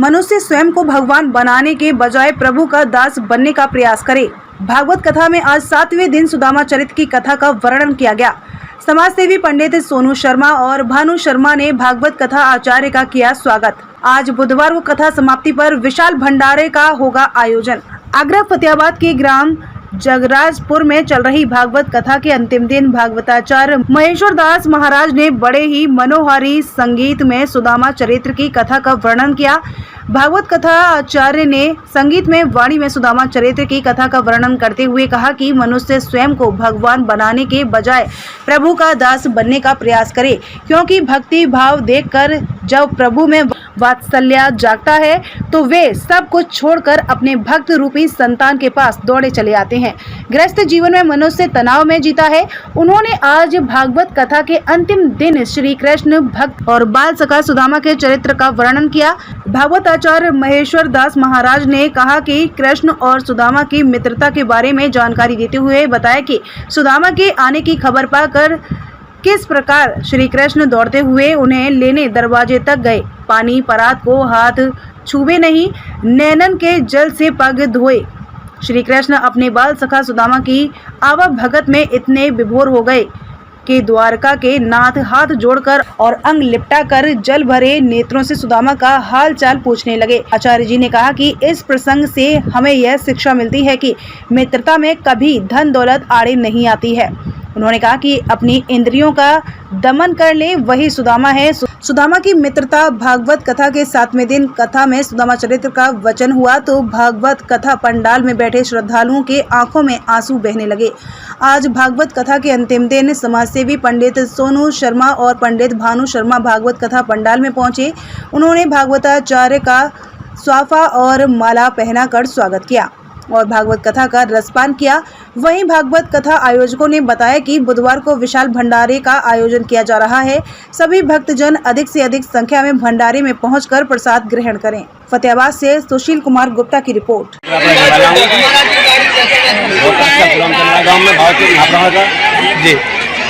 मनुष्य स्वयं को भगवान बनाने के बजाय प्रभु का दास बनने का प्रयास करे। भागवत कथा में आज 7वें दिन सुदामा चरित्र की कथा का वर्णन किया गया। समाज सेवी पंडित सोनू शर्मा और भानु शर्मा ने भागवत कथा आचार्य का किया स्वागत। आज बुधवार को कथा समाप्ति पर विशाल भंडारे का होगा आयोजन। आगरा फतेहाबाद के ग्राम जगराजपुर में चल रही भागवत कथा के अंतिम दिन भागवताचार्य महेश्वर दास महाराज ने बड़े ही मनोहारी संगीत में सुदामा चरित्र की कथा का वर्णन किया। भागवत कथा आचार्य ने संगीत में वाणी में सुदामा चरित्र की कथा का वर्णन करते हुए कहा कि मनुष्य स्वयं को भगवान बनाने के बजाय प्रभु का दास बनने का प्रयास करे, क्योंकि भक्ति भाव देखकर जब प्रभु में वात्सल्य जागता है तो वे सब कुछ छोड़कर अपने भक्त रूपी संतान के पास दौड़े चले आते हैं। गृहस्थ जीवन में मनुष्य तनाव में जीता है। उन्होंने आज भागवत कथा के अंतिम दिन श्री कृष्ण भक्त और बाल सखा सुदामा के चरित्र का वर्णन किया। भागवत आचार्य महेश्वर दास महाराज ने कहा कि कृष्ण और सुदामा की मित्रता के बारे में जानकारी देते हुए बताया कि सुदामा के आने की खबर पाकर किस प्रकार श्री कृष्ण दौड़ते हुए उन्हें लेने दरवाजे तक गए। पानी परात को हाथ छुए नहीं, नैनन के जल से पग धोए। श्री कृष्ण अपने बाल सखा सुदामा की आवाभगत में इतने विभोर हो गए कि द्वारका के नाथ हाथ जोड़कर और अंग लिपटा कर जल भरे नेत्रों से सुदामा का हाल चाल पूछने लगे। आचार्य जी ने कहा कि इस प्रसंग से हमें यह शिक्षा मिलती है कि मित्रता में कभी धन दौलत आड़े नहीं आती है। उन्होंने कहा कि अपनी इंद्रियों का दमन कर ले वही सुदामा है। सुदामा की मित्रता। भागवत कथा के 7वें दिन कथा में सुदामा चरित्र का वचन हुआ तो भागवत कथा पंडाल में बैठे श्रद्धालुओं के आंखों में आंसू बहने लगे। आज भागवत कथा के अंतिम दिन समाजसेवी पंडित सोनू शर्मा और पंडित भानु शर्मा भागवत कथा पंडाल में पहुंचे। उन्होंने भागवताचार्य का स्वाफा और माला पहनाकर स्वागत किया और भागवत कथा का रसपान किया। वहीं भागवत कथा आयोजकों ने बताया कि बुधवार को विशाल भंडारे का आयोजन किया जा रहा है। सभी भक्तजन अधिक से अधिक संख्या में भंडारे में पहुंचकर प्रसाद ग्रहण करें। फतेहाबाद से सुशील कुमार गुप्ता की रिपोर्ट। जी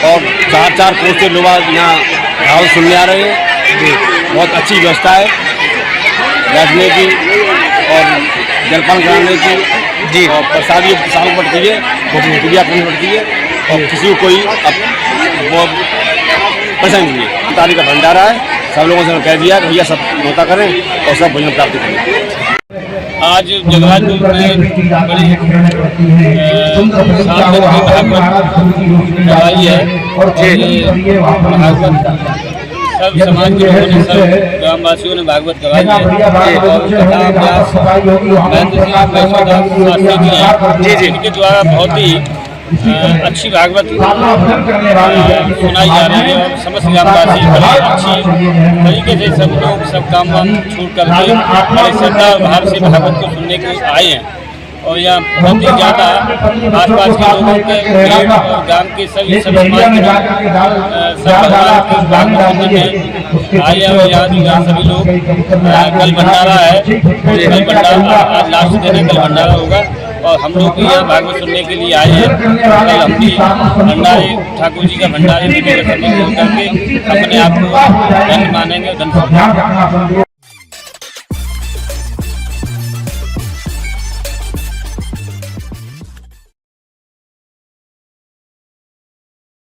और 4 कोस से लोग यहाँ भाव सुनने आ रहे हैं। जी बहुत अच्छी व्यवस्था है बैठने की और जलपान कराने की। जी और प्रसाद भी शाम को बढ़ती है, अपनी बढ़ती है और किसी को कोई वो पसंद नहीं है। तारीख का भंडारा है, सब लोगों से कह दिया कि भैया सब नौता करें और सब भोजन प्राप्त करें। आज जगराजपुर में बड़ी दवाई है और भागवत सब समाज के लोगों ने, सब ग्रामवासियों ने भागवत गवाई है और कथा अभ्यास इनके द्वारा बहुत ही अच्छी भागवत सुनाई जा रही है और समस्त ग्रामवासी बड़ी अच्छी तरीके से सब लोग सब काम वाम छोड़ करके बड़े श्रद्धा और भाव से भागवत को सुनने के आए हैं। और यहाँ बहुत ही ज़्यादा आसपास के लोगों के और गांव के सभी सब समाज के सब भगवान के भागवत सुनने में आए हैं। और यहाँ सभी लोग कल भंडारा है, कल भंडारा आज लास्ट दिन है, कल भंडारा होगा और हम लोग यहाँ भागवत सुनने के लिए आए हैं। कल हम भी भंडारे ठाकुर जी का भंडारे करके अपने आप को धन्य मानेंगे। धन्यवाद।